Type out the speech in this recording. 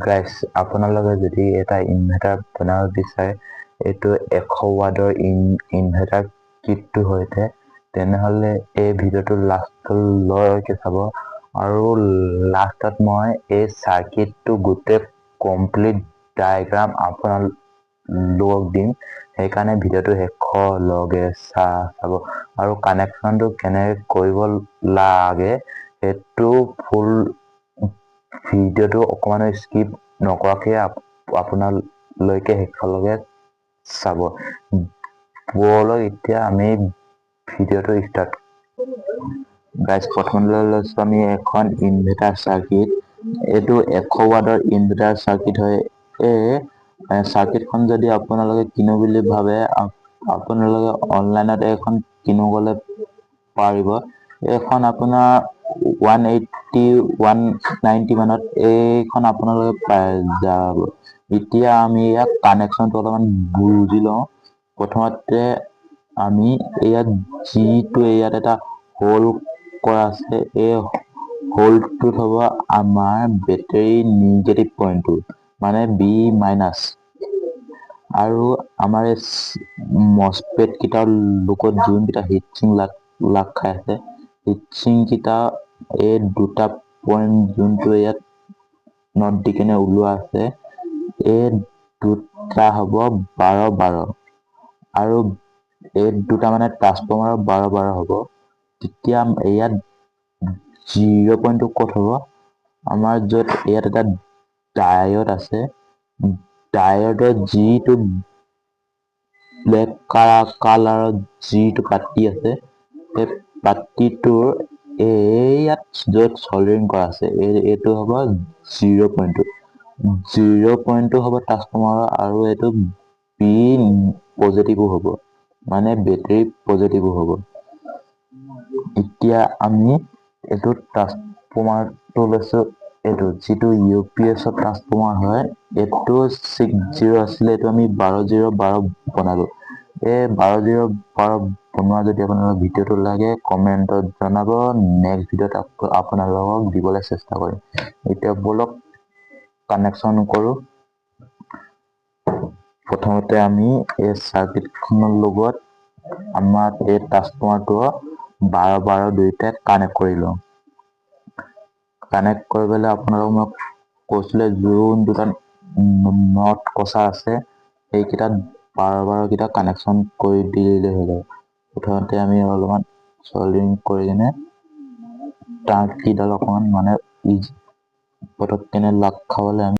guys আপোনালোকে যদি এটা ইনভাৰ্টাৰ বনাব বিচাৰে এইটো 100 ৱাটৰ ইনভাৰ্টাৰ কিটটো হৈতে তেনেহলে এই ভিডিওটো লাষ্টলৈকে চাব আৰু লাষ্টত মই এই সাৰ্কিটটো গোটেই কমপ্লিট ডায়াগ্ৰাম আপোনালোকক দিম সেইকাৰণে ভিডিওটো শেষলৈকে চাব আৰু কানেকচনটো কেনেকৈ কৰিব লাগে সেইটো ফুল ভিডিওটো অকমানো স্কিপ নকৰাকে আপোনালৈকে শেষলৈকে চাব বলক এতিয়া আমি ভিডিওটো স্টাৰ্ট গাইস প্ৰথমলৈ লৈছো আমি এখন ইনভাৰ্টাৰ সাৰ্কিট এইটো 100 ৱাটৰ ইনভাৰ্টাৰ সাৰ্কিট হয় এই সাৰ্কিটখন যদি আপোনালোকে কিনো বুলি ভাবে আপোনালোকে অনলাইনত এখন কিনিবলৈ পাৰিব এখন আপোনাৰ 180 190 মানত এইখন আপোনালোকে পাই যাব এতিয়া আমি ইয়াত কানেকচনটো অলপমান বুজি লওঁ প্ৰথমতে আমি ইয়াত জিটো ইয়াত এটা হোল কৰা আছে এই হোলটোত হ'ব আমাৰ বেটাৰী নিগেটিভ পইণ্টটো মানে বি মাইনাস আৰু আমাৰ এই মসপেট কিটাৰ লোকত যোনকেইটা হিটচিং লাগ খাই আছে হিটচিং কিটা এই দুটা পইণ্ট যোনটো ইয়াত নট দি কেনে ওলোৱা আছে এই দুটা হ'ব 12-12 আৰু এই দুটা মানে ট্ৰান্সফৰ্মাৰ 12-12 হ'ব তেতিয়া ইয়াত 0 পইণ্টটো ক'ত হ'ব আমাৰ য'ত ইয়াত এটা ডায়োড আছে ডায়োডৰ যিটো ব্লেক কালাৰৰ যিটো পাতি আছে সেই পাতিটোৰ ইয়াত য'ত সল্ডাৰিং কৰা আছে এইটো হ'ব 0 পইণ্টটো হ'ব ট্ৰান্সফৰ্মাৰ আৰু এইটো বি পজিটিভ হ'ব মানে বেটাৰী পজিটিভ হ'ব এতিয়া আমি এইটো ট্ৰান্সফৰ্মাৰটো লৈছো এইটো যিটো ইউপিএছ ট্ৰান্সফৰ্মাৰ হয় এইটো 60 আছিলে এইটো আমি 12-0-12 বনালো এই 12-0-12 বনোৱা যদি আপোনালোকৰ ভিডিওটো লাগে কমেন্টত জনাব নেক্সট ভিডিওত আপোনালোকক দিবলৈ চেষ্টা কৰিম এতিয়া বলক কানেকচন কৰো প্ৰথমতে আমি এই সাৰ্কিটখনৰ লগত আমাৰ এই ট্ৰান্সফৰ্মাৰটো 12-12 দুইটা কানেক্ট কৰি লওঁ কানেক্ট কৰিবলৈ আপোনালোকক মই কৈছিলে যোন দুটা নট কষা আছে সেইকেইটাত 12-12 কেইটা কানেকচন কৰি দিলে হৈ যাব প্ৰথমতে আমি অলপমান সল্ডাৰিং কৰি কিনে তাৰ কিডাল অকমান মানে পটককেনে লগ খাবলৈ আমি